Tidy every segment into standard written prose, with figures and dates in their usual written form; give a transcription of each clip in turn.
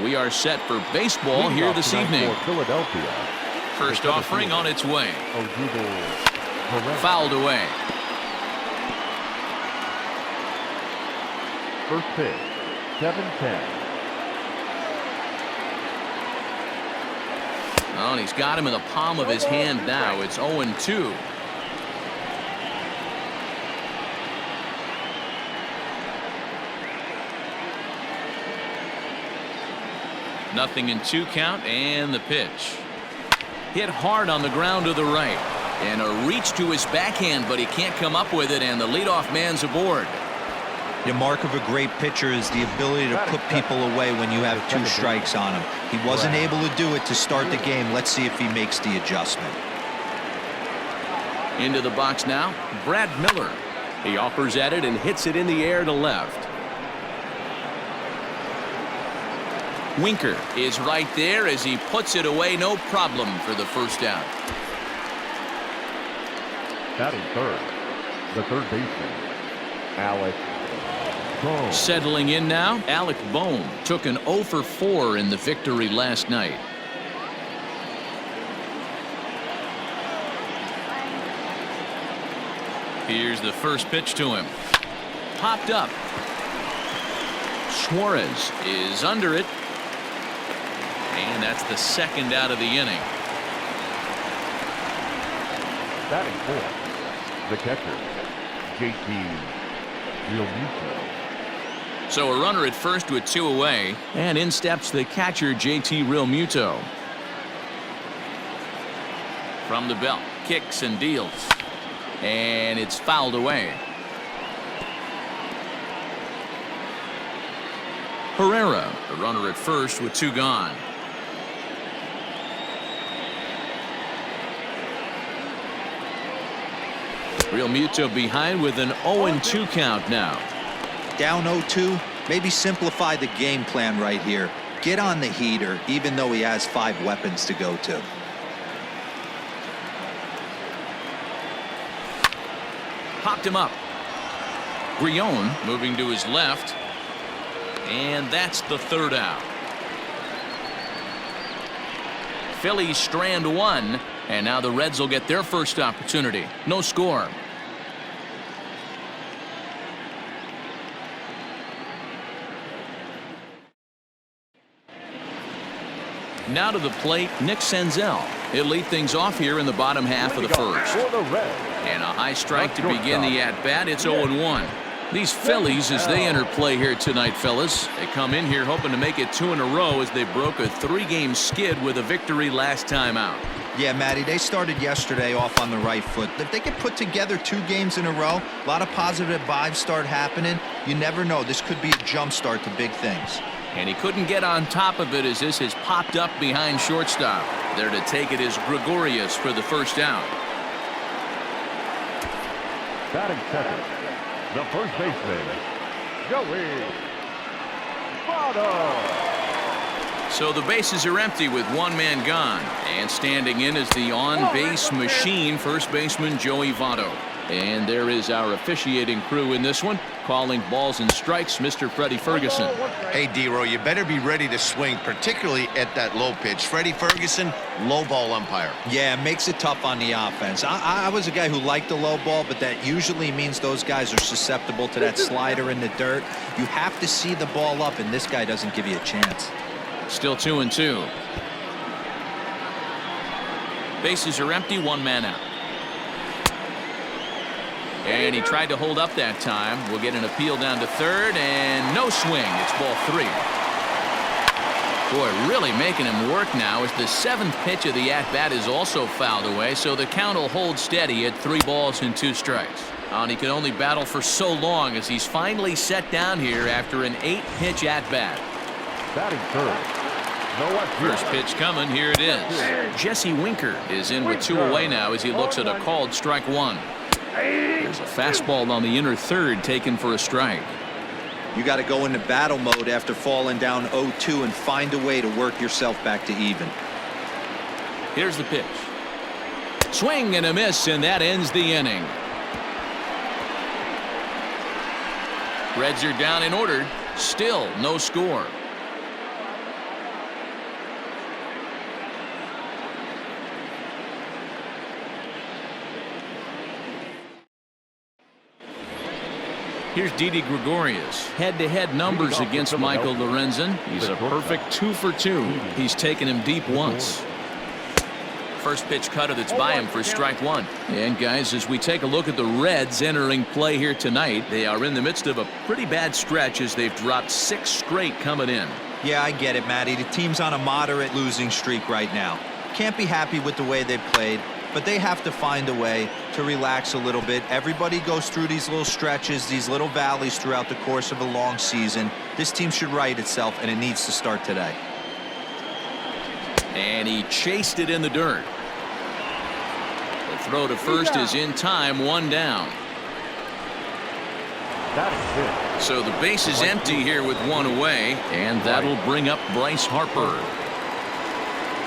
we are set for baseball here this evening. Philadelphia. First offering on its way. Fouled away. First pitch, 7-10. Oh, and he's got him in the palm of his hand now. It's 0-2. Nothing in 2 count, and the pitch. Hit hard on the ground to the right. And a reach to his backhand, but he can't come up with it, and the leadoff man's aboard. The mark of a great pitcher is the ability to put people away when you have 2 strikes on him. He wasn't able to do it to start the game. Let's see if he makes the adjustment. Into the box now, Brad Miller. He offers at it and hits it in the air to left. Winker is right there as he puts it away, no problem for the first out. Batting third, the third baseman, Alec Bohm. Settling in now, Alec Bohm took an 0 for 4 in the victory last night. Here's the first pitch to him. Popped up. Suarez is under it. And that's the second out of the inning. Batting fourth, the catcher, JT Realmuto. So a runner at first with 2 away, and in steps the catcher JT Realmuto. From the belt, kicks and deals, and it's fouled away. Herrera, the runner at first with 2 gone. Realmuto behind with an 0-2 count now. Down 0-2, maybe simplify the game plan right here. Get on the heater, even though he has 5 weapons to go to. Popped him up. Grion moving to his left. And that's the third out. Phillies strand 1, and now the Reds will get their first opportunity. No score. Now to the plate, Nick Senzel. He'll lead things off here in the bottom half of the first. And a high strike to begin the at-bat. It's 0-1. These Phillies, as they enter play here tonight, fellas, they come in here hoping to make it 2 in a row as they broke a 3-game skid with a victory last time out. Yeah, Matty, they started yesterday off on the right foot. If they could put together 2 games in a row, a lot of positive vibes start happening. You never know. This could be a jump start to big things. And he couldn't get on top of it as this has popped up behind shortstop. There to take it is Gregorius for the first out. Batting second, the first baseman, Joey Votto. So the bases are empty with 1 man gone. And standing in is the on-base machine, first baseman Joey Votto. And there is our officiating crew in this one, calling balls and strikes, Mr. Freddie Ferguson. Hey, D-Row, you better be ready to swing, particularly at that low pitch. Freddie Ferguson, low ball umpire. Yeah, it makes it tough on the offense. I was a guy who liked the low ball, but that usually means those guys are susceptible to that slider in the dirt. You have to see the ball up, and this guy doesn't give you a chance. Still 2-2. Bases are empty, 1 man out. And he tried to hold up that time. We'll get an appeal down to third, and no swing. It's ball 3. Boy, really making him work now as the 7th pitch of the at-bat is also fouled away, so the count will hold steady at 3 balls and 2 strikes. And he could only battle for so long as he's finally set down here after an 8-pitch at-bat. Batting third, First pitch coming. Here it is. Jesse Winker is in with 2 away now as he looks at a called strike 1. There's a fastball on the inner third taken for a strike. You got to go into battle mode after falling down 0-2 and find a way to work yourself back to even. Here's the pitch. Swing and a miss, and that ends the inning. Reds are down and ordered. Still no score. Here's Didi Gregorius. Head-to-head numbers against Michael Lorenzen. He's a perfect 2 for 2. He's taken him deep once. First pitch cutter that's by him for strike one. And guys, as we take a look at the Reds entering play here tonight, they are in the midst of a pretty bad stretch as they've dropped 6 straight coming in. Yeah, I get it, Matty. The team's on a moderate losing streak right now. Can't be happy with the way they've played, but they have to find a way to relax a little bit. Everybody goes through these little stretches, these little valleys throughout the course of a long season. This team should right itself, and it needs to start today. And he chased it in the dirt. The throw to first is in time, 1 down. So the base is empty here with 1 away, and that'll bring up Bryce Harper.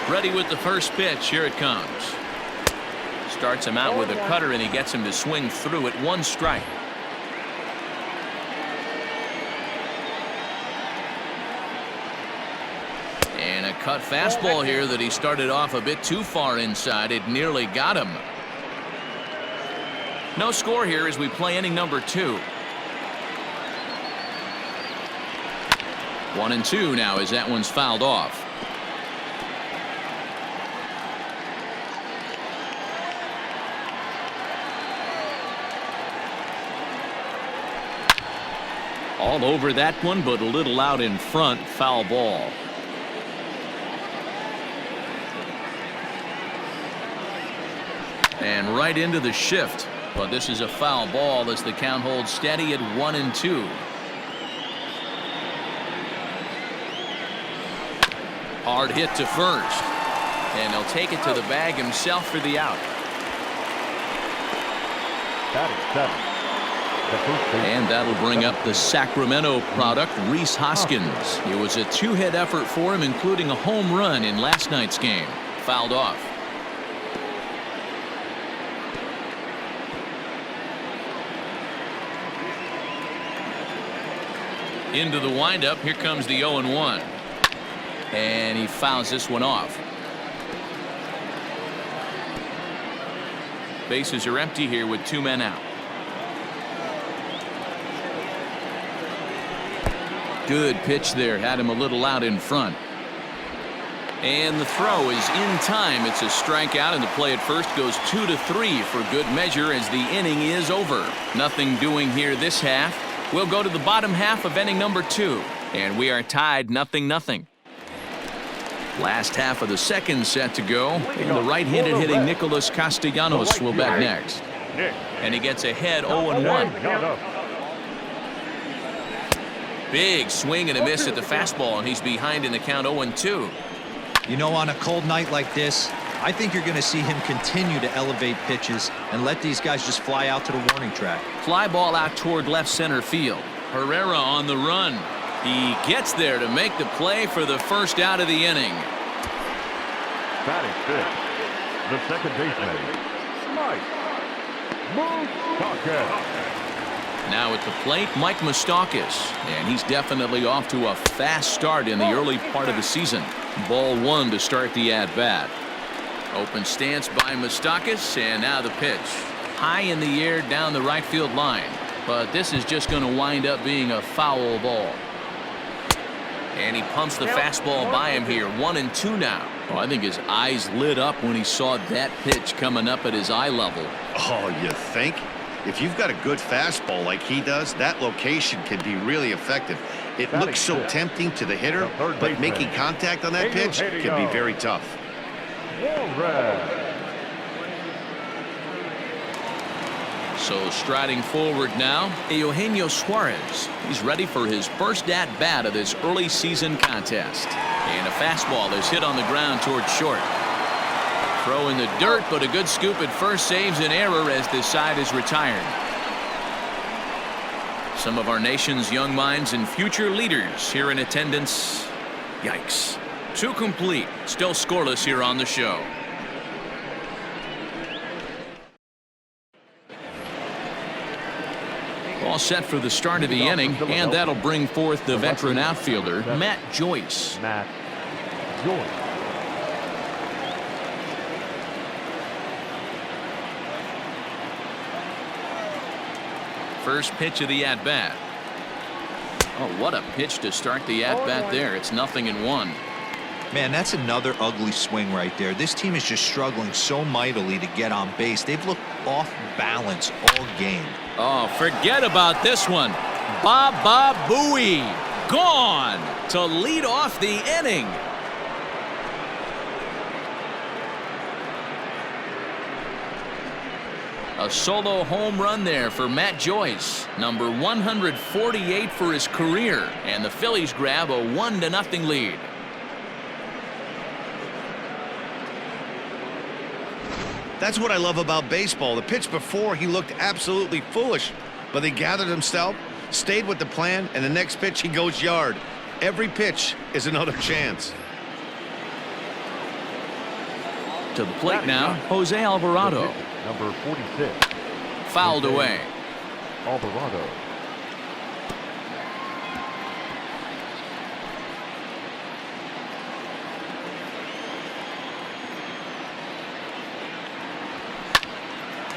Ready with the first pitch. Here it comes. Starts him out with a cutter, and he gets him to swing through it. 1 strike. And a cut fastball here that he started off a bit too far inside. It nearly got him. No score here as we play inning number 2. 1-2 now as that one's fouled off. All over that one, but a little out in front. Foul ball. And right into the shift. But this is a foul ball as the count holds steady at 1-2. Hard hit to first. And he'll take it to the bag himself for the out. And that'll bring up the Sacramento product, Rhys Hoskins. It was a 2-hit effort for him, including a home run in last night's game. Fouled off. Into the windup. Here comes the 0-1. And he fouls this one off. Bases are empty here with 2 men out. Good pitch there. Had him a little out in front. And the throw is in time. It's a strikeout, and the play at first goes 2-3 for good measure as the inning is over. Nothing doing here this half. We'll go to the bottom half of inning number 2, and we are tied 0-0. Last half of the second set to go, and the right-handed hitting Nicholas Castellanos will bat next. And he gets ahead 0-1. Big swing and a miss at the fastball, and he's behind in the count 0-2. You know, on a cold night like this, I think you're going to see him continue to elevate pitches and let these guys just fly out to the warning track. Fly ball out toward left center field. Herrera on the run. He gets there to make the play for the first out of the inning. Batting fifth, the second baseman, Mike Moustakas. Now at the plate, Mike Moustakas, and he's definitely off to a fast start in the early part of the season. Ball 1 to start the at-bat. Open stance by Moustakas, and now the pitch. High in the air down the right field line, but this is just going to wind up being a foul ball. And he pumps the fastball by him here. 1-2 now. Oh, I think his eyes lit up when he saw that pitch coming up at his eye level. Oh, you think? If you've got a good fastball like he does, that location can be really effective. It looks so tempting to the hitter, but making contact on that pitch can be very tough. So striding forward now, Eugenio Suarez. He's ready for his first at-bat of this early season contest. And a fastball is hit on the ground towards short. Throw in the dirt, but a good scoop at first saves an error as this side is retired. Some of our nation's young minds and future leaders here in attendance. Yikes. 2 complete. Still scoreless here on the show. All set for the start of the inning, and that'll bring forth the veteran outfielder, Matt Joyce. First pitch of the at-bat. Oh, what a pitch to start the at-bat there. It's 0-1. Man, that's another ugly swing right there. This team is just struggling so mightily to get on base. They've looked off balance all game. Oh, forget about this one. Baba Booey gone to lead off the inning. A solo home run there for Matt Joyce, number 148 for his career, and the Phillies grab a 1-0 lead. That's what I love about baseball. The pitch before, he looked absolutely foolish, but he gathered himself, stayed with the plan, and the next pitch he goes yard. Every pitch is another chance. To the plate now, Jose Alvarado. Number 46. Fouled away. Alvarado.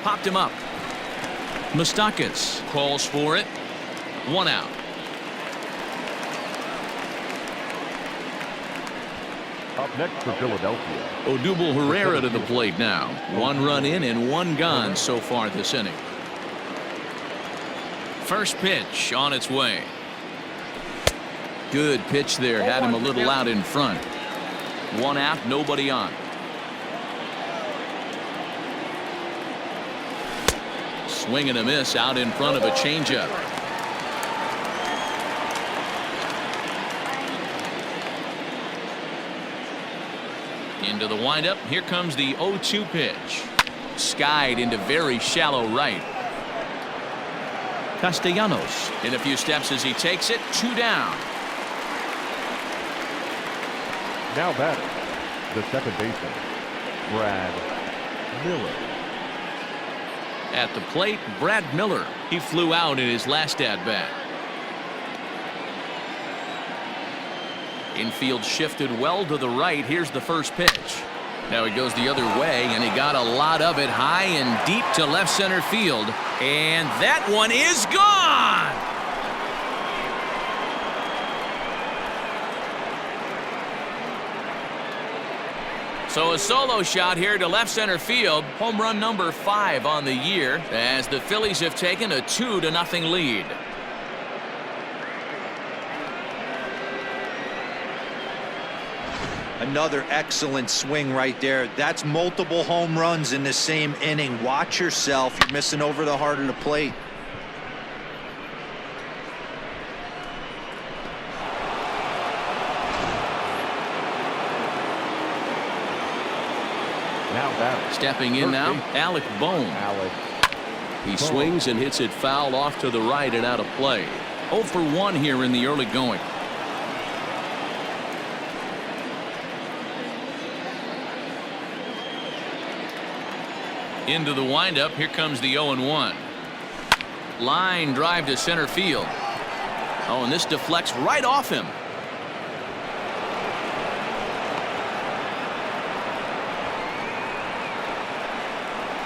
Popped him up. Moustakas calls for it. 1 out. Up next for Philadelphia. Odubel Herrera to the plate now. 1 run in and 1 gone so far this inning. First pitch on its way. Good pitch there. Had him a little out in front. 1 out, nobody on. Swing and a miss out in front of a changeup. Into the windup. Here comes the 0-2 pitch. Skied into very shallow right. Castellanos in a few steps as he takes it. 2 down. Now batting, the second baseman, Brad Miller. At the plate, Brad Miller. He flew out in his last at-bat. Infield shifted well to the right. Here's the first pitch. Now he goes the other way, and he got a lot of it high and deep to left center field. And that one is gone! So a solo shot here to left center field. Home run number 5 on the year as the Phillies have taken a 2-0 lead. Another excellent swing right there. That's multiple home runs in the same inning. Watch yourself. You're missing over the heart of the plate. Now batting. Stepping in now, Alec Bohm. He swings and hits it foul off to the right and out of play. 0 for 1 here in the early going. Into the windup. Here comes the 0-1. Line drive to center field. Oh, and this deflects right off him.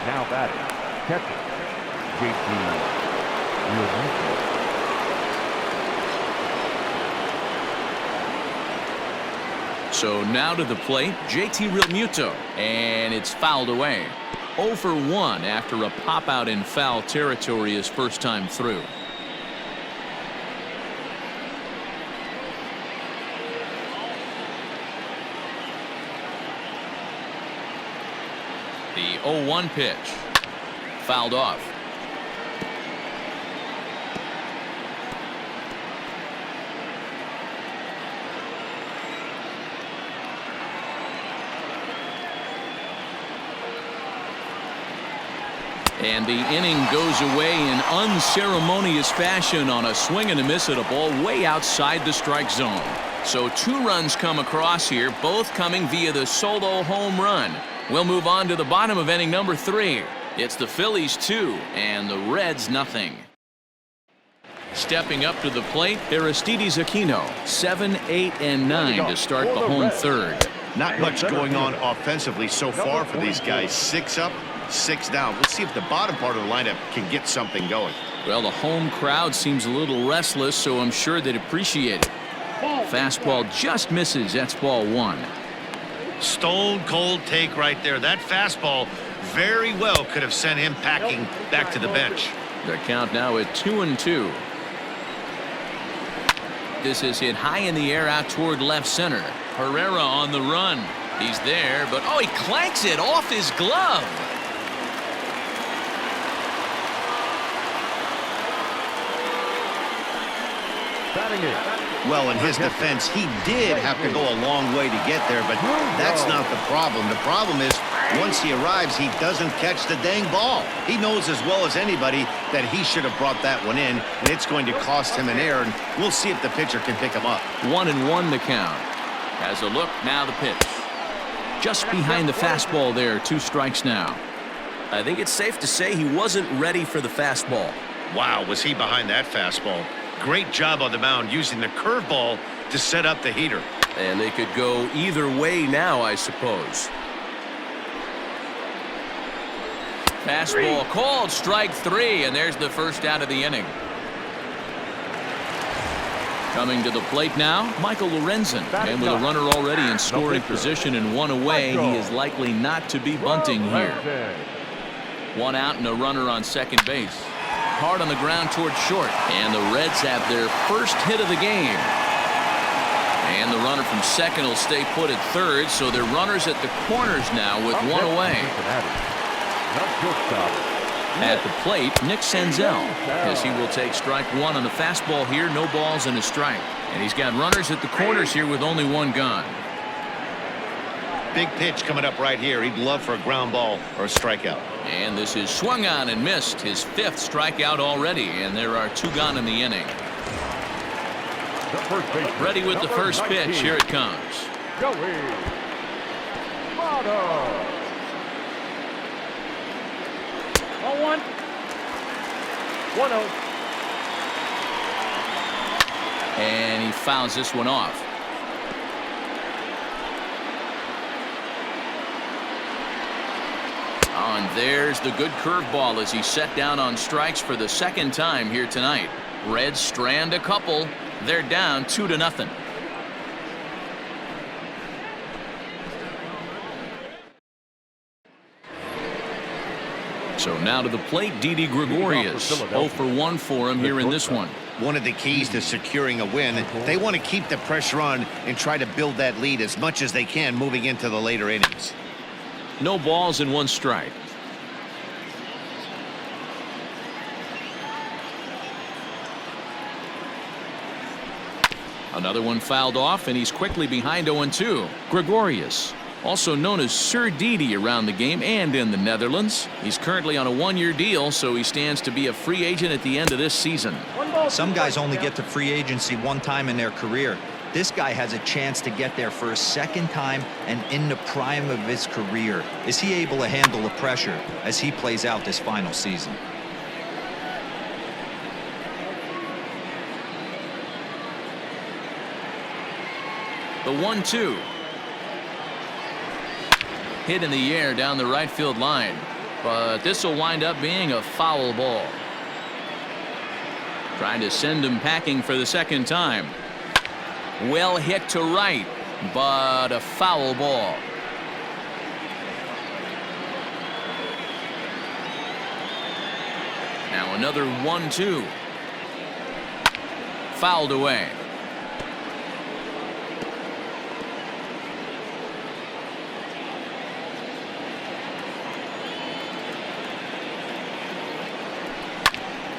Now batting, catcher, JT Realmuto. So now to the plate, JT Realmuto, and it's fouled away. 0 for 1 after a pop out in foul territory his first time through. The 0-1 pitch fouled off. And the inning goes away in unceremonious fashion on a swing and a miss at a ball way outside the strike zone. So 2 runs come across here, both coming via the solo home run. We'll move on to the bottom of inning number 3. It's the Phillies 2 and the Reds nothing. Stepping up to the plate, Aristides Aquino, 7, 8, and 9 to start the home third. Not much going on offensively so far for these guys. 6 up, 6 down. Let's see if the bottom part of the lineup can get something going. Well, the home crowd seems a little restless, so I'm sure they'd appreciate it. Fastball just misses. That's ball one. Stone cold take right there. That fastball very well could have sent him packing back to the bench. The count now at 2-2. This is hit high in the air out toward left center. Herrera on the run. He's there, but oh, he clanks it off his glove. Batting it. Well, in his defense, he did have to go a long way to get there, but that's not the problem. The problem is once he arrives, he doesn't catch the dang ball. He knows as well as anybody that he should have brought that one in, and it's going to cost him an error, and we'll see if the pitcher can pick him up. 1-1 the count. Has a look, now the pitch. Just behind the fastball there, 2 strikes now. I think it's safe to say he wasn't ready for the fastball. Wow, was he behind that fastball. Great job on the mound using the curveball to set up the heater. And they could go either way now, I suppose. Fastball called, strike 3, and there's the first out of the inning. Coming to the plate now, Michael Lorenzen. And with a runner already in scoring position and 1 away, he is likely not to be bunting here. 1 out and a runner on second base. Hard on the ground towards short. And the Reds have their first hit of the game. And the runner from second will stay put at third, so they're runners at the corners now with 1 away. At the plate, Nick Senzel, as he will take strike 1 on the fastball here. No balls and a strike. And he's got runners at the corners here with only 1 gone. Big pitch coming up right here. He'd love for a ground ball or a strikeout. And this is swung on and missed. His 5th strikeout already, and there are 2 gone in the inning. Ready with the first pitch. Here it comes. Joey Votto. 0-1. 1-0. And he fouls this one off. Oh, and there's the good curveball as he's set down on strikes for the 2nd time here tonight. Reds strand a couple. They're down 2-0. So now to the plate, Didi Gregorius. 0 for 1 for him here in this one. One of the keys to securing a win, they want to keep the pressure on and try to build that lead as much as they can moving into the later innings. No balls and 1 strike. Another one fouled off, and he's quickly behind 0-2. Gregorius, also known as Sir Didi around the game and in the Netherlands. He's currently on a 1-year deal, so he stands to be a free agent at the end of this season. Some guys only get to free agency 1 time in their career. This guy has a chance to get there for a 2nd time and in the prime of his career. Is he able to handle the pressure as he plays out this final season? The 1-2. Hit in the air down the right field line, but this will wind up being a foul ball. Trying to send him packing for the 2nd time. Well hit to right, but a foul ball. Now another 1-2. Fouled away.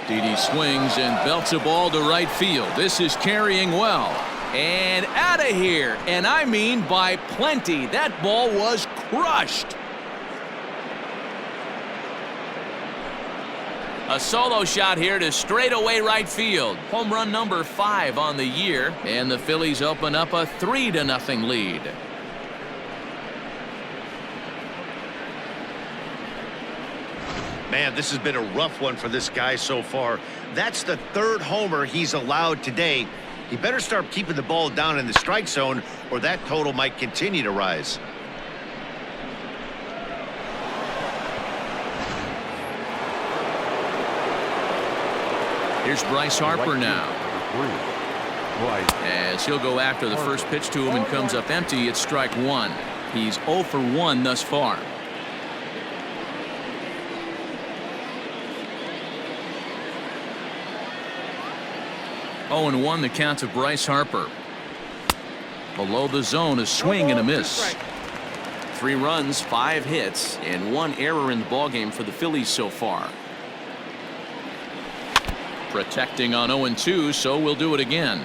Didi swings and belts a ball to right field. This is carrying well. And out of here. And I mean by plenty. That ball was crushed. A solo shot here to straightaway right field. Home run number 5 on the year. And the Phillies open up a 3-0 lead. Man, this has been a rough one for this guy so far. That's the 3rd homer he's allowed today. He better start keeping the ball down in the strike zone, or that total might continue to rise. Here's Bryce Harper now. As he'll go after the first pitch to him and comes up empty, it's strike one. He's 0 for 1 thus far. Oh and 1 the count to Bryce Harper. Below the zone, a swing and a miss. 3 runs, 5 hits, and 1 error in the ballgame for the Phillies so far. Protecting on 0 and 2, so we'll do it again.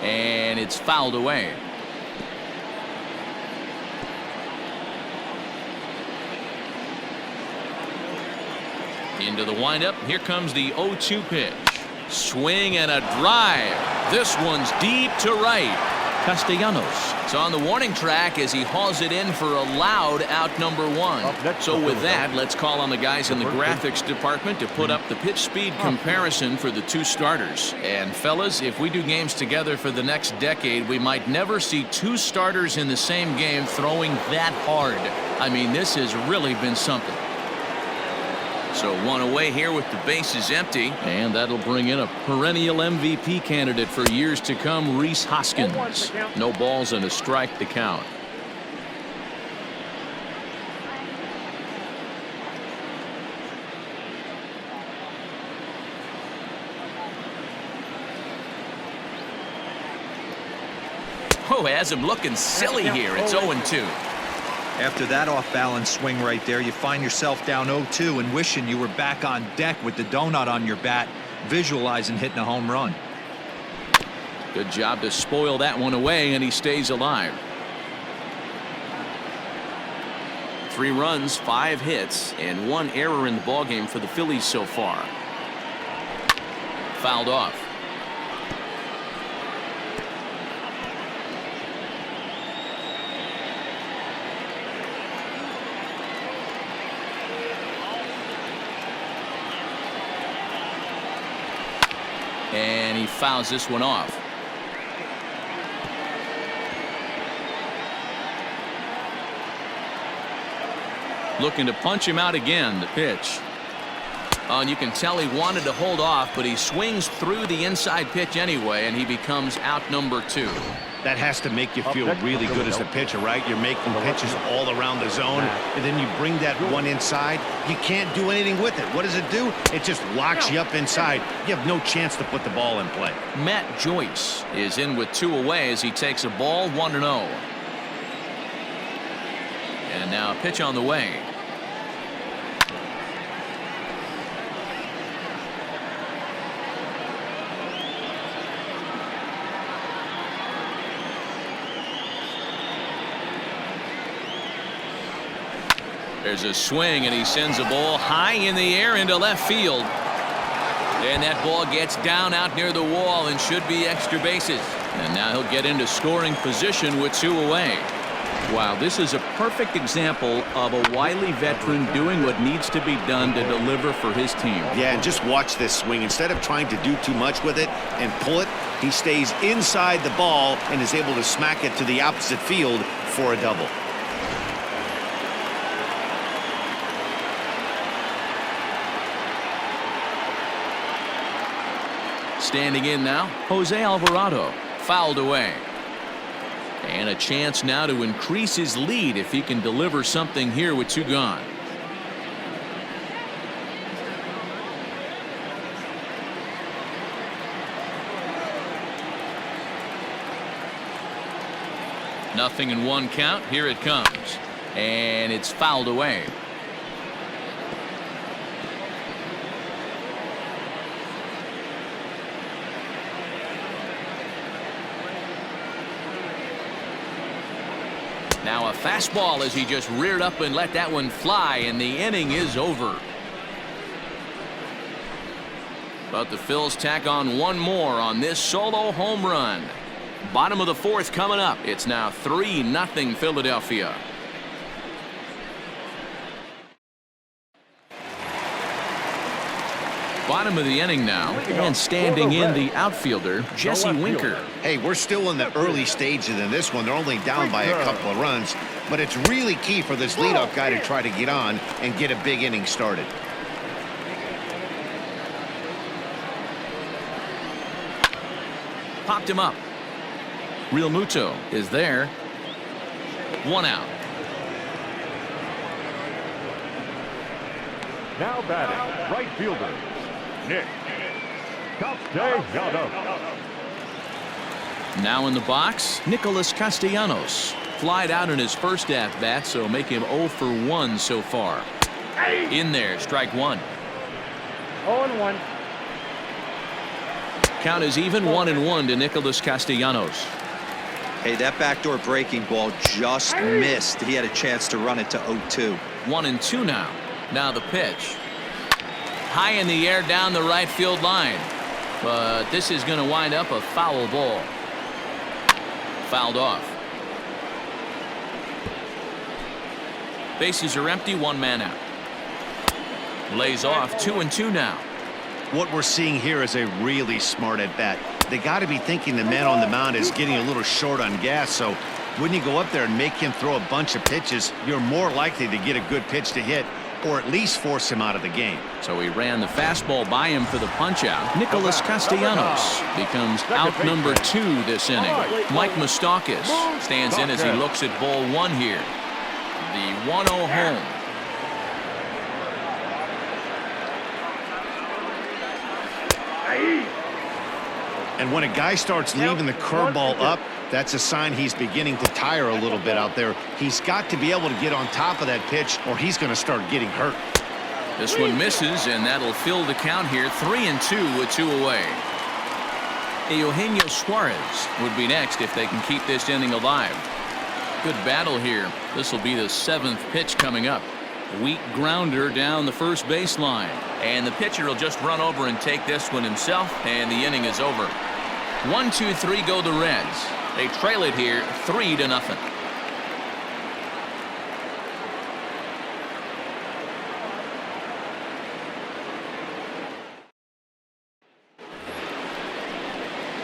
And it's fouled away. Into the windup. Here comes the 0-2 pitch. Swing and a drive. This one's deep to right. Castellanos is on the warning track as he hauls it in for a loud out number 1. So with that, let's call on the guys in the graphics department to put up the pitch speed comparison for the 2 starters. And fellas, if we do games together for the next decade, we might never see 2 starters in the same game throwing that hard. I mean, this has really been something. So 1 away here with the bases empty, and that'll bring in a perennial MVP candidate for years to come, Rhys Hoskins. No balls and a strike to count. Oh, has him looking silly here. It's 0-2. After that off-balance swing right there, you find yourself down 0-2 and wishing you were back on deck with the donut on your bat, visualizing hitting a home run. Good job to spoil that one away, and he stays alive. 3 runs, 5 hits, and 1 error in the ballgame for the Phillies so far. Fouled off. And he fouls this one off. Looking to punch him out again. The pitch. Oh, and you can tell he wanted to hold off, but he swings through the inside pitch anyway, and he becomes out number 2. That has to make you feel really good as a pitcher, right? You're making pitches all around the zone, and then you bring that one inside. You can't do anything with it. What does it do? It just locks you up inside. You have no chance to put the ball in play. Matt Joyce is in with 2 away as he takes a ball 1-0. And now a pitch on the way. There's a swing, and he sends a ball high in the air into left field. And that ball gets down out near the wall and should be extra bases. And now he'll get into scoring position with 2 away. Wow, this is a perfect example of a wily veteran doing what needs to be done to deliver for his team. Yeah, and just watch this swing. Instead of trying to do too much with it and pull it, he stays inside the ball and is able to smack it to the opposite field for a double. Standing in now, Jose Alvarado. Fouled away. And a chance now to increase his lead if he can deliver something here with 2 gone. Nothing in 1 count. Here it comes. And it's fouled away. Now a fastball as he just reared up and let that one fly, and the inning is over. But the Phils tack on 1 more on this solo home run. Bottom of the 4th coming up. It's now 3-0 Philadelphia. Bottom of the inning now, and standing in the outfielder, Jesse Winker. Hey, we're still in the early stages in this one. They're only down by a couple of runs, but it's really key for this leadoff guy to try to get on and get a big inning started. Popped him up. Real Muto is there. 1 out. Now batting, right fielder, Nick Castellanos. Now in the box, Nicholas Castellanos. Flied out in his first at-bat, so make him 0 for 1 so far. In there, strike 1. 0-1. Count is even, 1-1 to Nicholas Castellanos. Hey, that backdoor breaking ball just missed. He had a chance to run it to 0-2. 1-2 now. Now the pitch. High in the air down the right field line. But this is going to wind up a foul ball. Fouled off. Bases are empty, 1 man out. Lays off, 2-2 now. What we're seeing here is a really smart at-bat. They got to be thinking the man on the mound is getting a little short on gas, so when you go up there and make him throw a bunch of pitches, you're more likely to get a good pitch to hit or at least force him out of the game. So he ran the fastball by him for the punch-out. Nicholas Castellanos becomes out number 2 this inning. Mike Moustakas stands in as he looks at ball 1 here. The 1-0 home. And when a guy starts leaving the curveball up, that's a sign he's beginning to tire a little bit out there. He's got to be able to get on top of that pitch or he's going to start getting hurt. This one misses, and that'll fill the count here. 3-2 with 2 away. Eugenio Suarez would be next if they can keep this inning alive. Good battle here. This will be the 7th pitch coming up. Weak grounder down the first baseline. And the pitcher will just run over and take this one himself, and the inning is over. 1-2-3 go the Reds. They trail it here 3-0.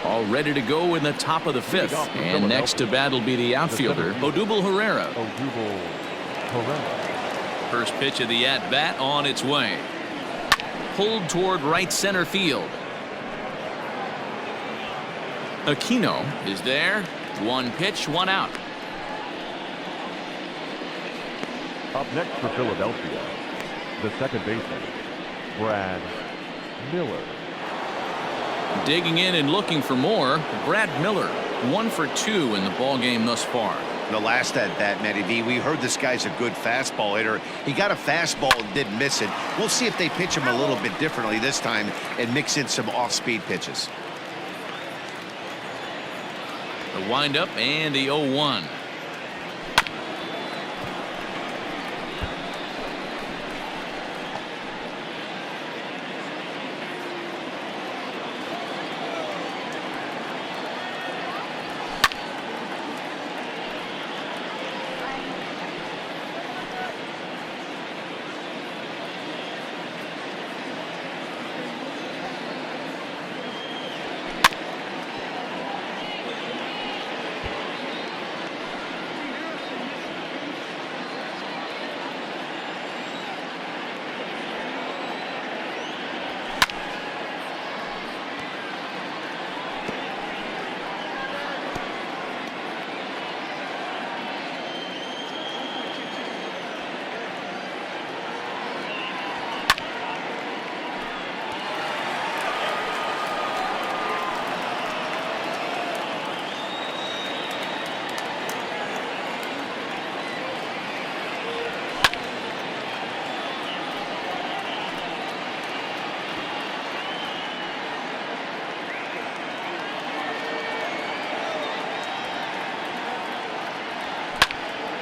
All ready to go in the top of the 5th. And next to bat will be the outfielder, Odubel Herrera. First pitch of the at-bat on its way. Pulled toward right center field. Aquino is there. 1 pitch, 1 out. Up next for Philadelphia, the second baseman, Brad Miller. Digging in and looking for more, Brad Miller. 1 for 2 in the ballgame thus far. The last at-bat, Matty V, we heard this guy's a good fastball hitter. He got a fastball and didn't miss it. We'll see if they pitch him a little bit differently this time and mix in some off-speed pitches. The windup and the 0-1.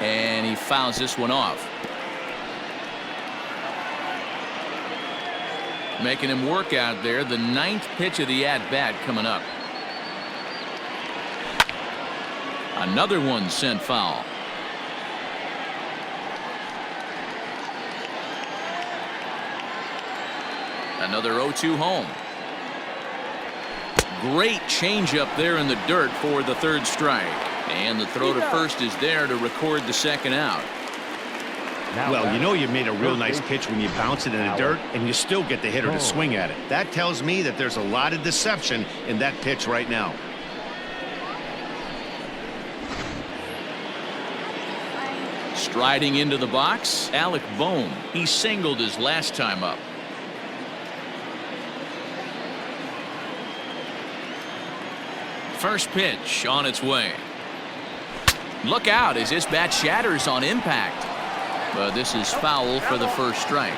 And he fouls this one off. Making him work out there. The 9th pitch of the at-bat coming up. Another one sent foul. Another 0-2 home. Great changeup there in the dirt for the third strike. And the throw to first is there to record the second out. Well, you know you made a real nice pitch when you bounce it in the dirt and you still get the hitter to swing at it. That tells me that there's a lot of deception in that pitch right now. Striding into the box, Alec Bohm. He singled his last time up. First pitch on its way. Look out as this bat shatters on impact. But this is foul for the first strike.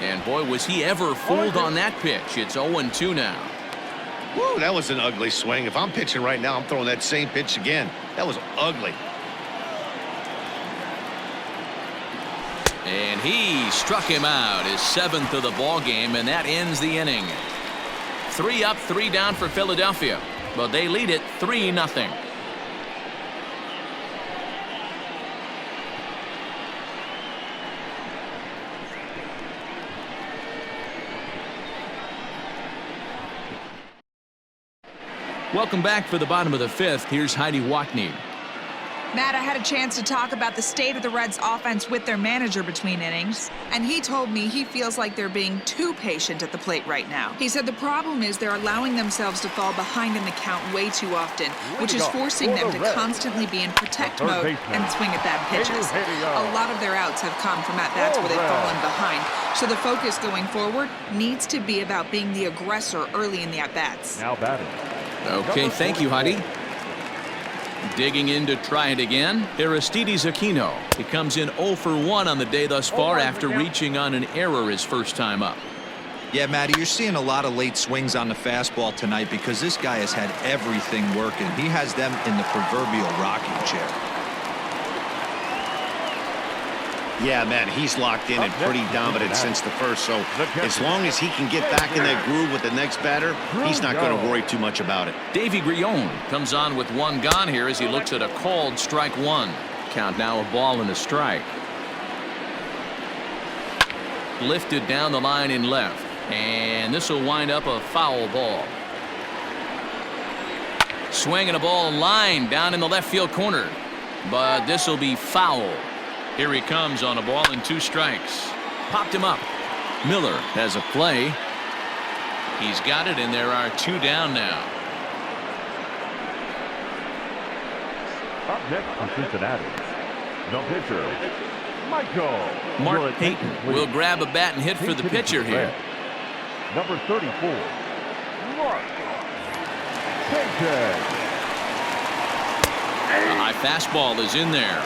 And boy, was he ever fooled on that pitch. It's 0-2 now. Woo, that was an ugly swing. If I'm pitching right now, I'm throwing that same pitch again. That was ugly. And he struck him out, his 7th of the ball game, and that ends the inning. 3 up, 3 down for Philadelphia, but they lead it 3-0. Welcome back for the bottom of the 5th. Here's Heidi Watney. Matt, I had a chance to talk about the state of the Reds offense with their manager between innings, and he told me he feels like they're being too patient at the plate right now. He said the problem is they're allowing themselves to fall behind in the count way too often, which is forcing them to constantly be in protect mode and swing at bad pitches. A lot of their outs have come from at-bats where they've fallen behind, so the focus going forward needs to be about being the aggressor early in the at-bats. Now batting. Okay, thank you, Heidi. Digging in to try it again, Aristides Aquino. He comes in 0 for 1 on the day thus far after reaching on an error his first time up. Yeah, Matty, you're seeing a lot of late swings on the fastball tonight because this guy has had everything working. He has them in the proverbial rocking chair. Yeah, man, he's locked in and pretty dominant since the first, so as long as he can get back in that groove with the next batter, he's not going to worry too much about it. Davy Grion comes on with 1 gone here as he looks at a called strike 1. Count now a ball and a strike. Lifted down the line in left, and this will wind up a foul ball. Swinging a ball line down in the left field corner, but this will be foul. Here he comes on a ball and 2 strikes. Popped him up. Miller has a play. He's got it, and there are 2 down now. Up next for Cincinnati, the pitcher, Mark Payton will grab a bat and hit for the pitcher here. Number 34, Mark Payton. A high fastball is in there.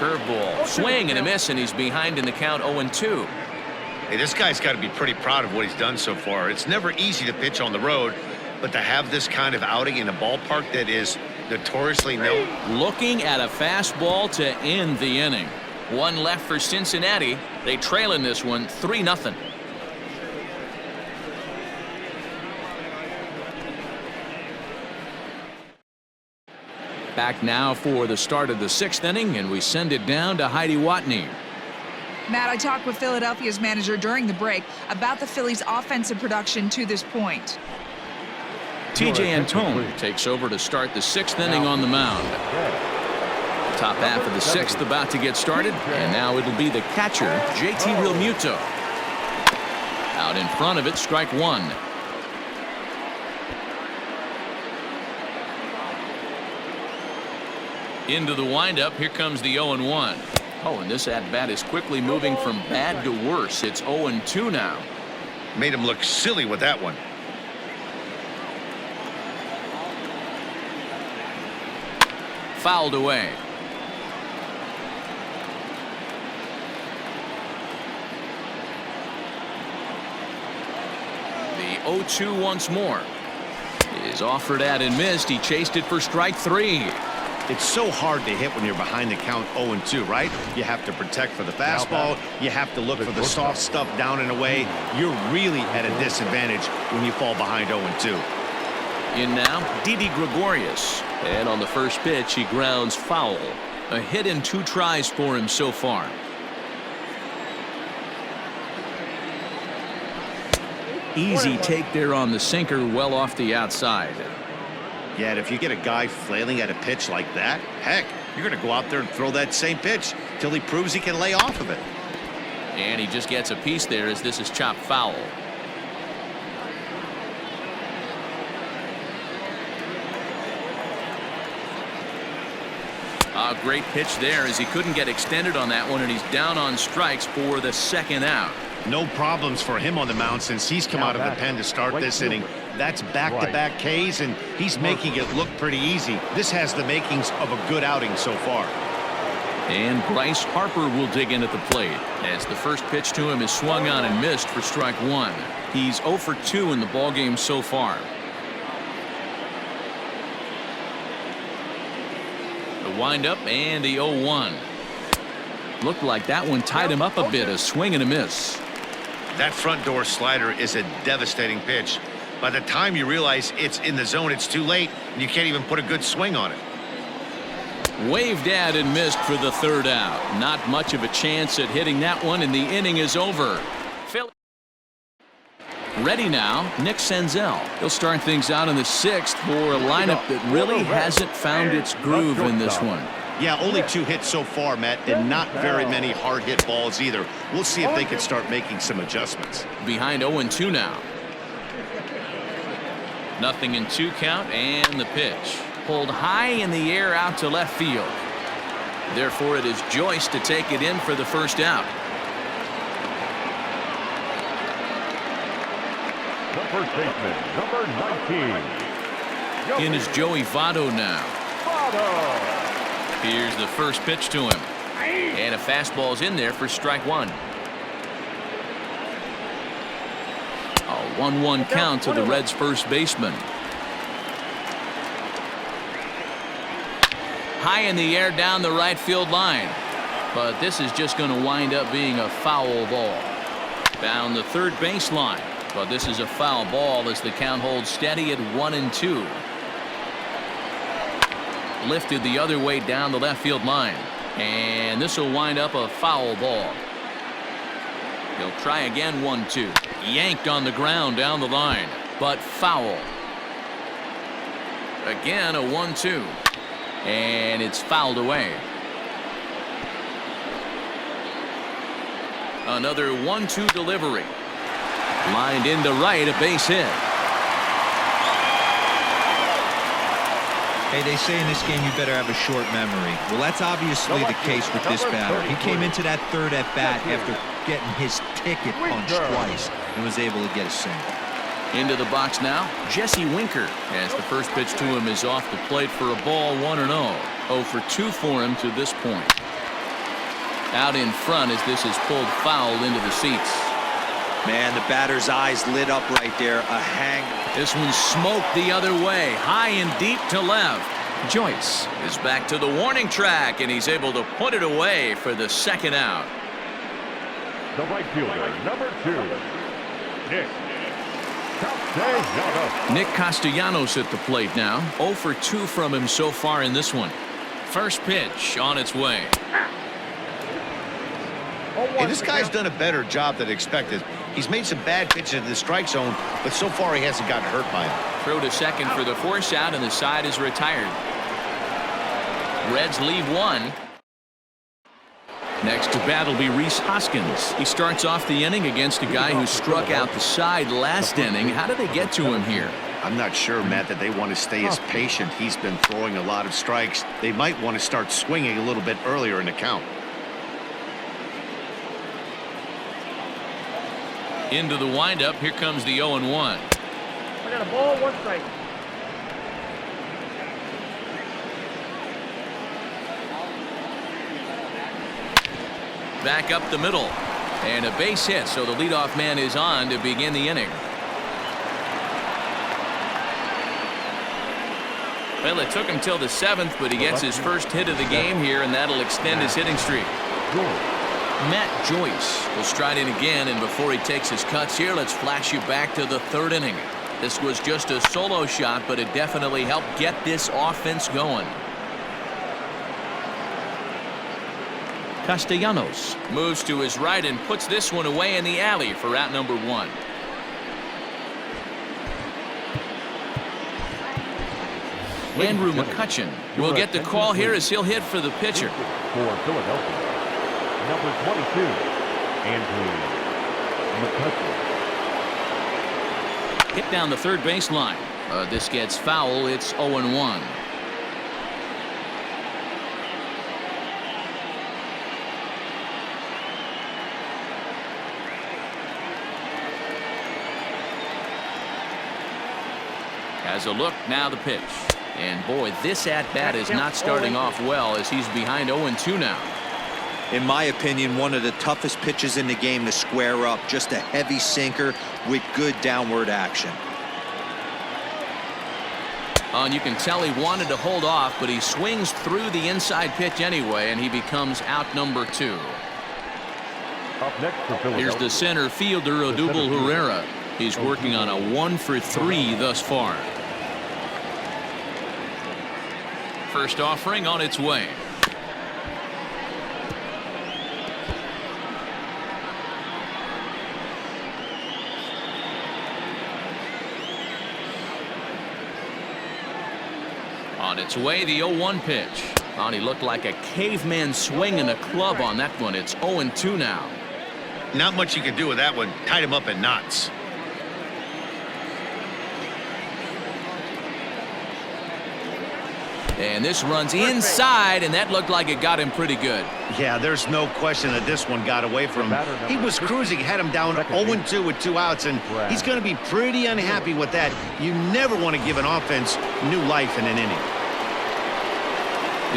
Curveball, swing and a miss, and he's behind in the count 0-2. Hey, this guy's got to be pretty proud of what he's done so far. It's never easy to pitch on the road, but to have this kind of outing in a ballpark that is notoriously known. Looking at a fastball to end the inning. 1 left for Cincinnati. They trail in this one 3-0. Back now for the start of the 6th inning, and we send it down to Heidi Watney. Matt, I talked with Philadelphia's manager during the break about the Phillies' offensive production to this point. T.J. Antone takes over to start the 6th inning on the mound. Top half of the 6th about to get started, and now it'll be the catcher, J.T. Realmuto. Out in front of it, strike 1. Into the windup, here comes the 0-1. Oh, and this at-bat is quickly moving from bad to worse. It's 0-2 now. Made him look silly with that one. Fouled away. The 0-2 once more. Is offered at and missed. He chased it for strike 3. It's so hard to hit when you're behind the count 0-2, right? You have to protect for the fastball. You have to look for the soft stuff down and away. You're really at a disadvantage when you fall behind 0-2. In now, Didi Gregorius. And on the first pitch, he grounds foul. A hit in 2 tries for him so far. Easy take there on the sinker, well off the outside. Yeah, and if you get a guy flailing at a pitch like that, heck, you're going to go out there and throw that same pitch till he proves he can lay off of it. And he just gets a piece there as this is chopped foul. A great pitch there as he couldn't get extended on that one, and he's down on strikes for the second out. No problems for him on the mound since he's come out of the pen to start this inning. That's back-to-back Ks, and he's making it look pretty easy. This has the makings of a good outing so far. And Bryce Harper will dig in at the plate as the first pitch to him is swung on and missed for strike 1. He's 0 for 2 in the ballgame so far. The windup and the 0-1. Looked like that one tied him up a bit. A swing and a miss. That front door slider is a devastating pitch. By the time you realize it's in the zone, it's too late, and you can't even put a good swing on it. Waved at and missed for the third out. Not much of a chance at hitting that one, and the inning is over. Ready now, Nick Senzel. He'll start things out in the 6th for a lineup that really hasn't found its groove in this one. Yeah, only 2 hits so far, Matt, and not very many hard hit balls either. We'll see if they can start making some adjustments. Behind 0-2 now. 0-2 count, and the pitch. Pulled high in the air out to left field. Therefore, it is Joyce to take it in for the first out. The first baseman, number 19. In is Joey Votto now. Votto. Here's the first pitch to him. And a fastball's in there for strike 1. A 1-1 count to the Reds' first baseman. High in the air down the right field line. But this is just going to wind up being a foul ball. Down the third baseline. But this is a foul ball as the count holds steady at 1-2. Lifted the other way down the left field line. And this will wind up a foul ball. He'll try again. 1-2. Yanked on the ground down the line. But foul. Again a 1-2. And it's fouled away. Another 1-2 delivery. Lined into right, a base hit. Hey, they say in this game you better have a short memory. Well, that's obviously the case with this batter. He came into that third at bat after getting his ticket punched twice and was able to get a single. Into the box now, Jesse Winker, as the first pitch to him is off the plate for a ball. 1-0. 0 for 2 for him to this point. Out in front as this is pulled foul into the seats. Man, the batter's eyes lit up right there. A hang. This one smoked the other way, high and deep to left. Joyce is back to the warning track, and he's able to put it away for the second out. The right fielder, number 2, Nick Castellanos. Nick Castellanos at the plate now. 0 for 2 from him so far in this one. First pitch on its way. Hey, this guy's done a better job than expected. He's made some bad pitches in the strike zone, but so far he hasn't gotten hurt by it. Throw to second for the force out, and the side is retired. Reds leave 1. Next to bat will be Rhys Hoskins. He starts off the inning against a guy who struck out the side last inning. How did they get to him here? I'm not sure, Matt, that they want to stay as patient. He's been throwing a lot of strikes. They might want to start swinging a little bit earlier in the count. Into the windup. Here comes the 0-1. I got a ball, 1 strike. Back up the middle. And a base hit, so the leadoff man is on to begin the inning. Well, it took him till the 7th, but he gets his first hit of the game here, and that'll extend his hitting streak. Matt Joyce will stride in again, and before he takes his cuts here, let's flash you back to the 3rd inning. This was just a solo shot, but it definitely helped get this offense going. Castellanos moves to his right and puts this one away in the alley for out number 1. Andrew McCutcheon will get the call here as he'll hit for the pitcher. For Philadelphia, number 22, Andrew McCutcheon. Hit down the third baseline. This gets foul. It's 0-1. As a look, now the pitch. And boy, this at-bat is not starting off well as he's behind 0-2 now. In my opinion, one of the toughest pitches in the game to square up. Just a heavy sinker with good downward action. And you can tell he wanted to hold off, but he swings through the inside pitch anyway, and he becomes out number 2. Up next for Philadelphia. Here's the center fielder, Odubel Herrera. He's working on a 1-for-3 thus far. First offering on its way. On its way, the 0-1 pitch. And he looked like a caveman swinging a club on that one. It's 0-2 now. Not much you can do with that one. Tied him up in knots. And this runs inside, and that looked like it got him pretty good. Yeah, there's no question that this one got away from him. He was cruising, had him down 0-2 with 2 outs, and he's going to be pretty unhappy with that. You never want to give an offense new life in an inning.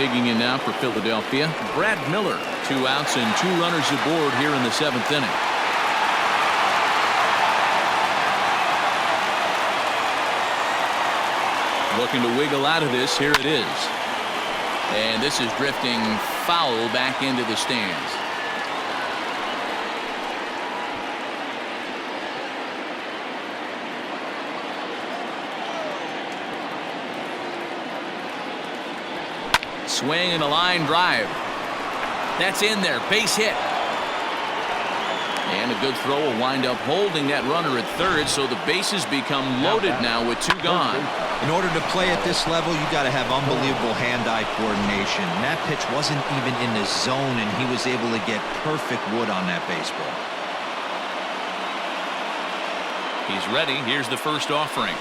Digging in now for Philadelphia, Brad Miller. 2 outs and 2 runners aboard here in the 7th inning. Looking to wiggle out of this. Here it is. And this is drifting foul back into the stands. Swing and a line drive. That's in there. Base hit. And a good throw will wind up holding that runner at third, so the bases become loaded now with 2 gone. In order to play at this level, you got to have unbelievable hand-eye coordination. And that pitch wasn't even in the zone, and he was able to get perfect wood on that baseball. He's ready. Here's the first offering.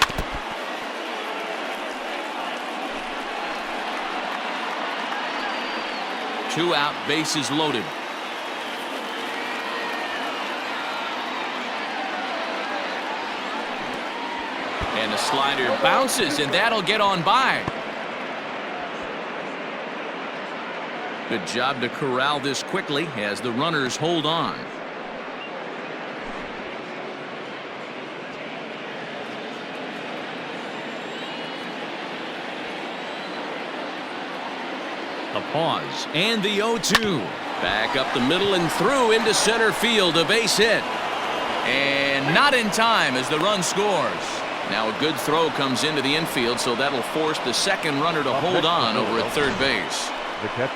Two out, bases loaded. And the slider bounces, and that'll get on by. Good job to corral this quickly as the runners hold on. A pause, and the 0-2. Back up the middle and through into center field, a base hit. And not in time as the run scores. Now a good throw comes into the infield, so that'll force the second runner to hold on over at third base. The catcher.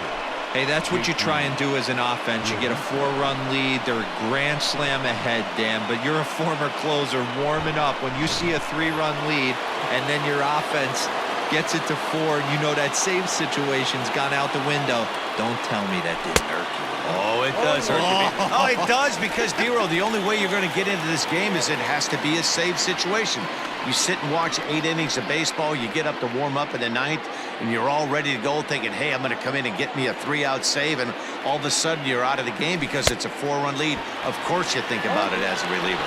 Hey, that's what you try and do as an offense. You get a 4-run lead. They're a grand slam ahead, Dan, but you're a former closer warming up. When you see a 3-run lead and then your offense gets it to 4, and you know that same situation's gone out the window. Don't tell me that didn't hurt you. Oh, it does hurt you. Oh, it does, because, Dero, the only way you're going to get into this game is it has to be a save situation. You sit and watch 8 innings of baseball, you get up to warm up in the 9th, and you're all ready to go thinking, hey, I'm going to come in and get me a 3-out save, and all of a sudden you're out of the game because it's a 4-run lead. Of course you think about it as a reliever.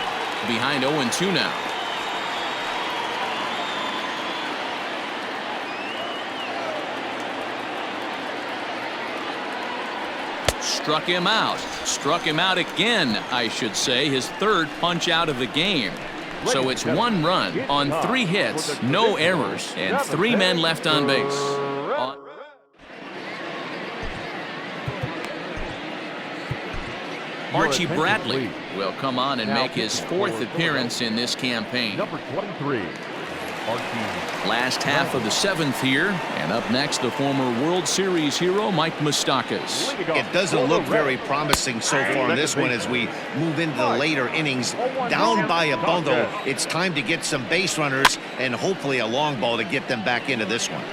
Behind 0-2 now. Struck him out. Struck him out again, I should say. His third punch out of the game. So it's 1 run on 3 hits, no errors, and 3 men left on base. Archie attention, Bradley please. will come on and Now make his pitching fourth for appearance in this campaign. Number 23, Archie. Last half of the seventh here, and up next, the former World Series hero Mike Moustakas. It doesn't look very promising so far in this one as we move into the later innings. Down by a bundle, it's time to get some base runners and hopefully a long ball to get them back into this one.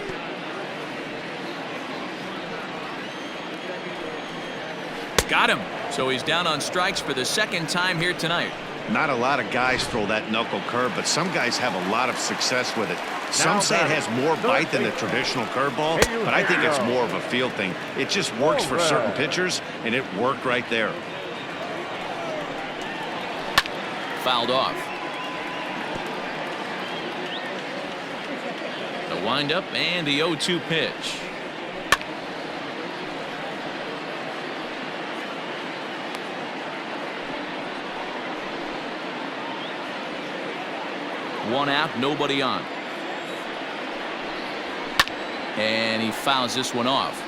Got him. So he's down on strikes for the second time here tonight. Not a lot of guys throw that knuckle curve, but some guys have a lot of success with it. Some say it has more bite than the traditional curveball, but I think it's more of a feel thing. It just works for certain pitchers, and it worked right there. Fouled off. The windup and the 0-2 pitch. One out, nobody on. And he fouls this one off.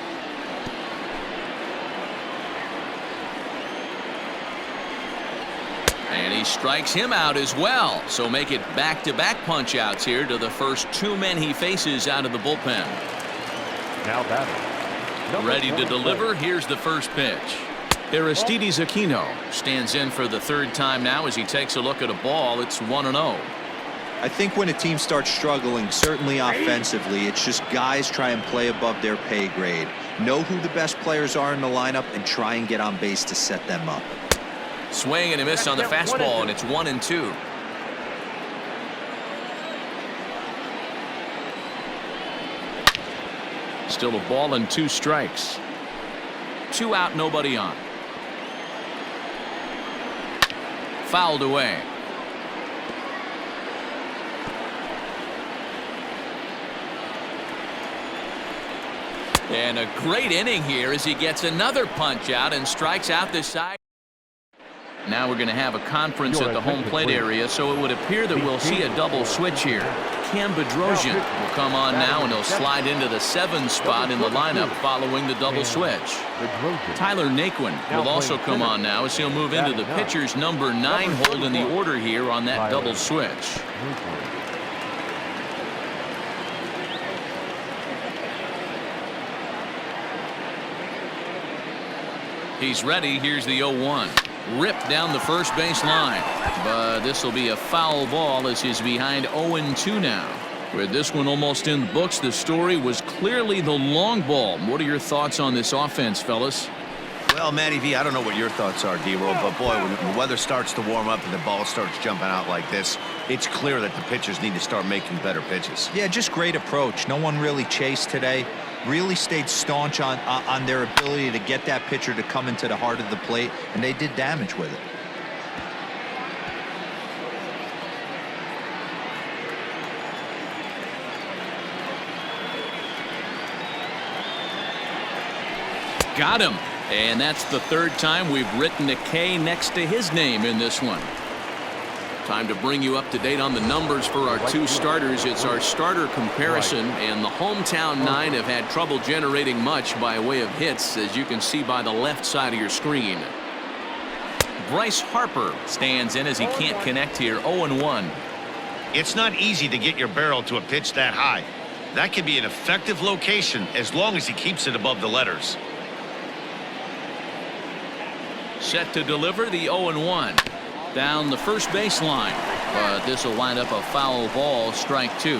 And he strikes him out as well. So make it back-to-back punch-outs here to the first two men he faces out of the bullpen. Now batting. Ready to deliver. Here's the first pitch. Aristides Aquino stands in for the third time now as he takes a look at a ball. It's 1-0. I think when a team starts struggling, certainly offensively, it's just guys try and play above their pay grade. Know who the best players are in the lineup and try and get on base to set them up. Swing and a miss on the fastball, and it's 1-2. Still a ball and 2 strikes. 2 out, nobody on. Fouled away. And a great inning here as he gets another punch out and strikes out this side. Now we're going to have a conference at the home plate area, so it would appear that we'll see a double switch here. Cam Bedrosian will come on now, and he'll slide into the 7 spot in the lineup following the double switch. Tyler Naquin will also come on now as he'll move into the pitcher's number 9 hold in the order here on that double switch. He's ready. Here's the 0-1. Ripped down the first base line. But this will be a foul ball as he's behind 0-2 now. With this one almost in the books, the story was clearly the long ball. What are your thoughts on this offense, fellas? Well, Matty V, I don't know what your thoughts are, D-Roll, but boy, when the weather starts to warm up and the ball starts jumping out like this, it's clear that the pitchers need to start making better pitches. Yeah, just great approach. No one really chased today. Really stayed staunch on their ability to get that pitcher to come into the heart of the plate, and they did damage with it. Got him. And that's the third time we've written a K next to his name in this one. Time to bring you up to date on the numbers for our 2 starters. It's our starter comparison, and the hometown 9 have had trouble generating much by way of hits, as you can see by the left side of your screen. Bryce Harper stands in as he can't connect here, 0-1. It's not easy to get your barrel to a pitch that high. That can be an effective location as long as he keeps it above the letters. Set to deliver the 0-1. Down the first base line, but this will wind up a foul ball, strike 2.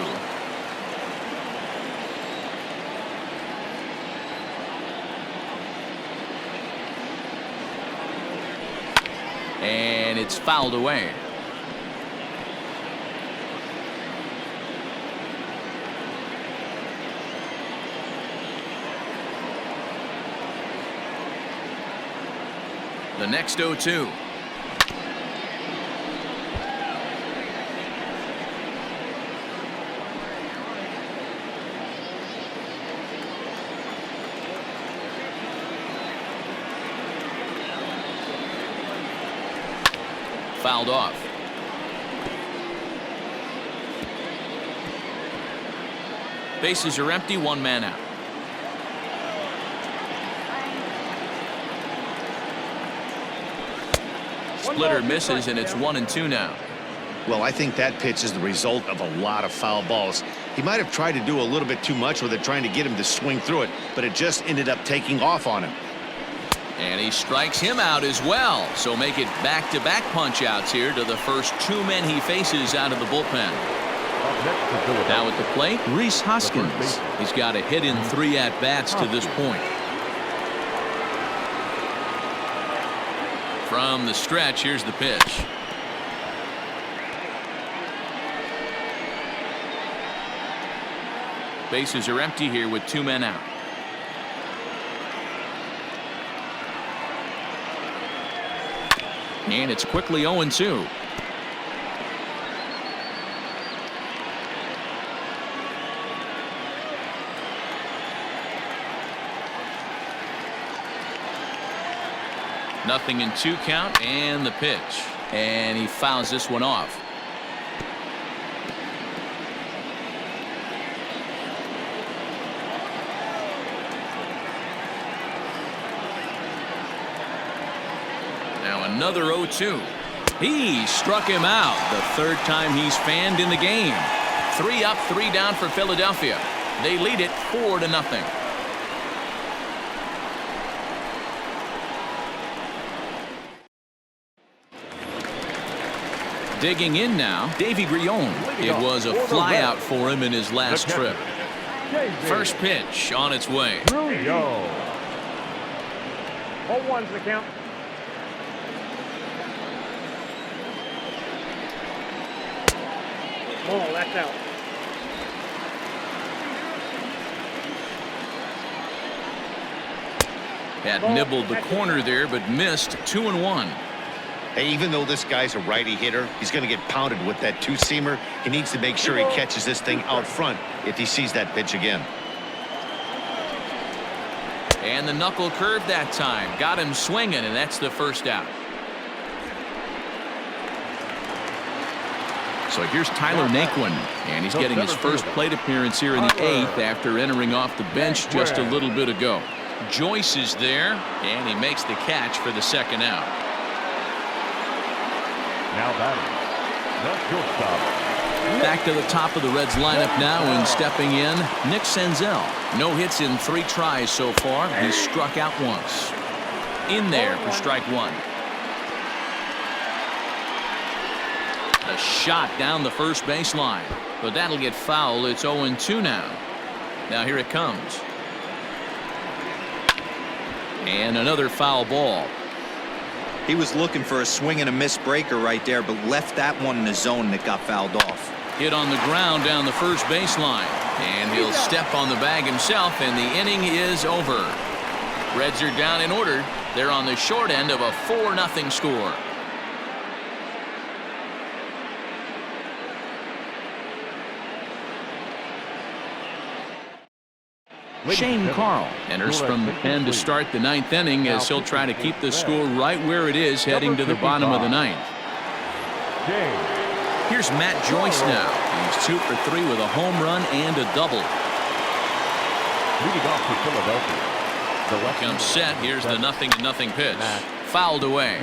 And it's fouled away. The next 0-2. Fouled off. Bases are empty, 1 man out. splitter misses, and it's 1-2 now. Well, I think that pitch is the result of a lot of foul balls. He might have tried to do a little bit too much with it, trying to get him to swing through it, but it just ended up taking off on him. And he strikes him out as well. So make it back-to-back punch-outs here to the first two men he faces out of the bullpen. Now at the plate, Rhys Hoskins. He's got a hit in 3 at-bats to this point. From the stretch, here's the pitch. Bases are empty here with 2 men out. And it's quickly 0-2. Nothing in 2 count, and the pitch. And he fouls this one off. Now another 0-2. He struck him out the 3rd time he's fanned in the game. 3 up, 3 down for Philadelphia. They lead it 4-0. Digging in now, Davy Grion. It was a flyout for him in his last trip. First pitch on its way. 0-1's the count. Oh, that's out. Had nibbled the corner there, but missed. 2-1. Hey, even though this guy's a righty hitter, he's going to get pounded with that 2-seamer. He needs to make sure he catches this thing out front if he sees that pitch again. And the knuckle curve that time. Got him swinging, and that's the first out. So here's Tyler Naquin, and he's getting his first plate appearance here in the 8th after entering off the bench just a little bit ago. Joyce is there, and he makes the catch for the 2nd out. Now batting, the shortstop. Back to the top of the Reds lineup now, and stepping in, Nick Senzel. No hits in 3 tries so far. He's struck out once. In there for strike 1. A shot down the first baseline, but that'll get foul. It's 0-2 now. Now here it comes. And another foul ball. He was looking for a swing and a miss breaker right there, but left that one in the zone that got fouled off. Hit on the ground down the first baseline, and he'll step on the bag himself, and the inning is over. Reds are down in order. They're on the short end of a 4-0 score. Shane Carl enters from the pen to start the 9th inning as he'll try to keep the score right where it is heading to the bottom of the 9th. Here's Matt Joyce now. He's 2 for 3 with a home run and a double. Leading off for Philadelphia. Comes set. Here's the 0-0 pitch. Fouled away.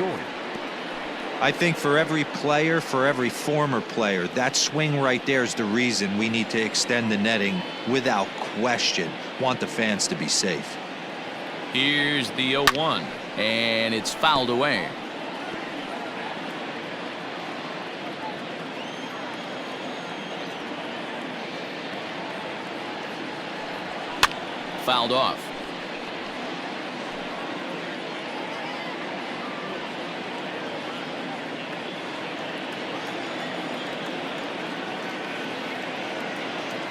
I think for every player, for every former player, that swing right there is the reason we need to extend the netting without question. Want the fans to be safe. Here's the 0-1, and it's fouled away. Fouled off.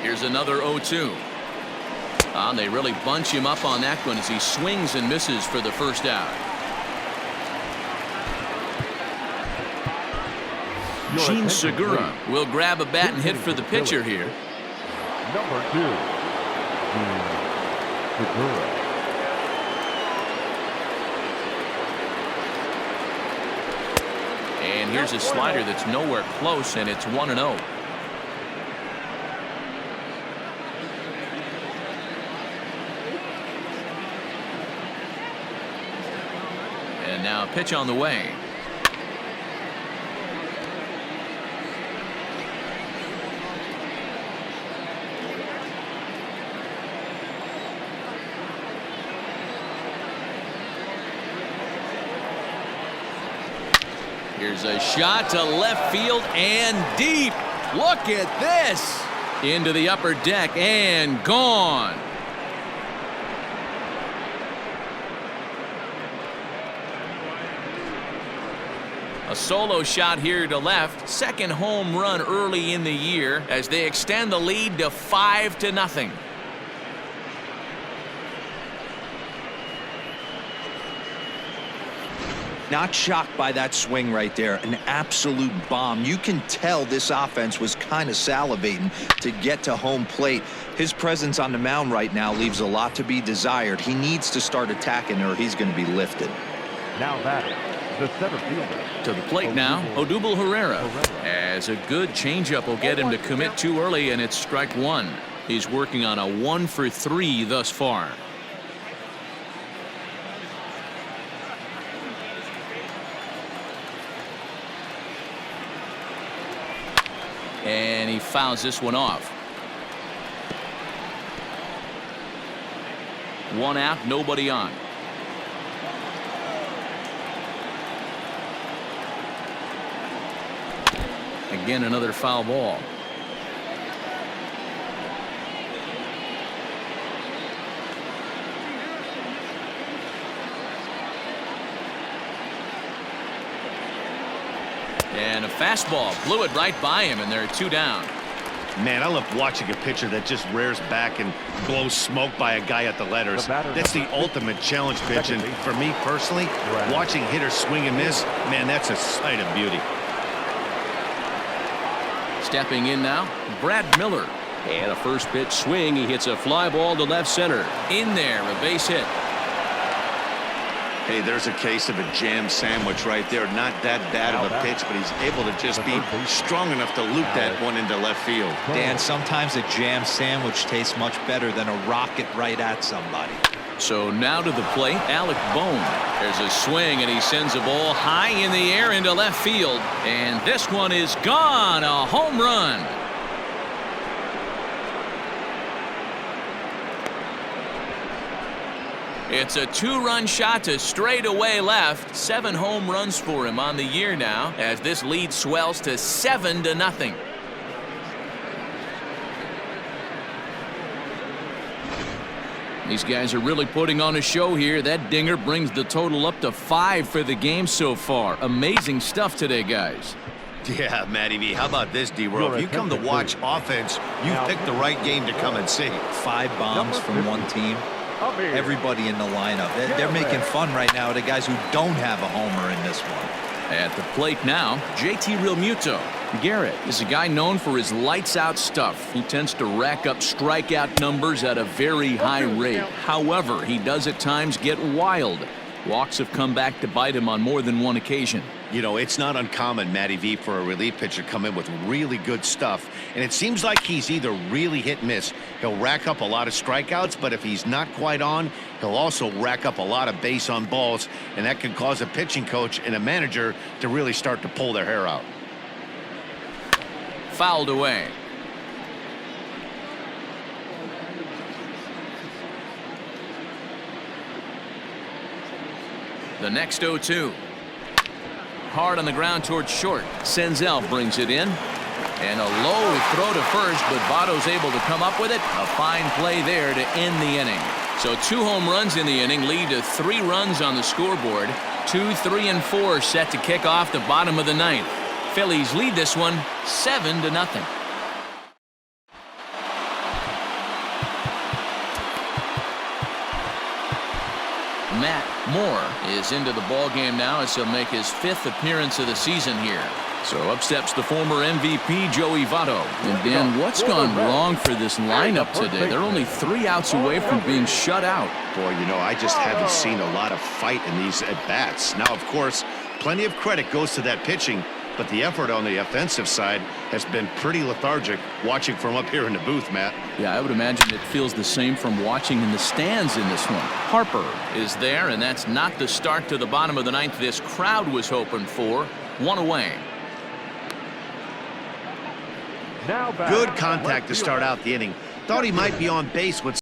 Here's another 0-2. They really bunch him up on that one as he swings and misses for the first out. Gene Segura will grab a bat and hit for the pitcher here. Number 2, Gene Segura. And here's a slider that's nowhere close, and it's 1-0. And now a pitch on the way. Here's a shot to left field and deep. Look at this. Into the upper deck and gone. A solo shot here to left. Second home run early in the year as they extend the lead to 5-0. Not shocked by that swing right there. An absolute bomb. You can tell this offense was kind of salivating to get to home plate. His presence on the mound right now leaves a lot to be desired. He needs to start attacking or he's going to be lifted. Now batting, the center fielder. To the plate now, Odubel Herrera. As a good changeup will get him to commit too early, and it's strike one. He's working on a 1-for-3 thus far. And he fouls this one off. One out, nobody on. Again, another foul ball. And a fastball blew it right by him, and there are two down. Man, I love watching a pitcher that just rears back and blows smoke by a guy at the letters. That's the ultimate challenge pitch, and for me personally, watching hitters swing and miss, man, that's a sight of beauty. Stepping in now, Brad Miller. And a first pitch swing. He hits a fly ball to left center. In there, a base hit. Hey, there's a case of a jam sandwich right there. Not that bad of a pitch, but he's able to just be strong enough to loop that one into left field. Dan, sometimes a jam sandwich tastes much better than a rocket right at somebody. So now to the plate, Alec Bohm. There's a swing, and he sends a ball high in the air into left field. And this one is gone. A home run. It's a two-run shot to straightaway left. 7 home runs for him on the year now as this lead swells to 7-0. These guys are really putting on a show here. That dinger brings the total up to 5 for the game so far. Amazing stuff today, guys. Yeah, Matty V. How about this, D-Roll? If you come to watch offense, you've picked the right game to come and see. 5 bombs from one team. Everybody in the lineup. They're making fun right now of the guys who don't have a homer in this one. At the plate now, JT Realmuto. Garrett is a guy known for his lights-out stuff. He tends to rack up strikeout numbers at a very high rate. However, he does at times get wild. Walks have come back to bite him on more than one occasion. You know, it's not uncommon, Matty V, for a relief pitcher to come in with really good stuff, and it seems like he's either really hit-miss. He'll rack up a lot of strikeouts, but if he's not quite on, he'll also rack up a lot of base on balls, and that can cause a pitching coach and a manager to really start to pull their hair out. Fouled away. The next 0-2. Hard on the ground towards short. Senzel brings it in. And a low throw to first, but Votto's able to come up with it. A fine play there to end the inning. So 2 home runs in the inning lead to 3 runs on the scoreboard. 2, 3, and 4 set to kick off the bottom of the 9th. Phillies lead this one 7-0. Matt Moore is into the ball game now as he'll make his 5th appearance of the season here. So up steps the former MVP Joey Votto. And Dan, what's gone wrong for this lineup today? They're only 3 outs away from being shut out. Boy, you know, I just haven't seen a lot of fight in these at-bats. Now, of course, plenty of credit goes to that pitching, but the effort on the offensive side has been pretty lethargic watching from up here in the booth, Matt. Yeah, I would imagine it feels the same from watching in the stands in this one. Harper is there, and that's not the start to the bottom of the 9th this crowd was hoping for. 1 away. Now back. Good contact to start out the inning. Thought he might be on base with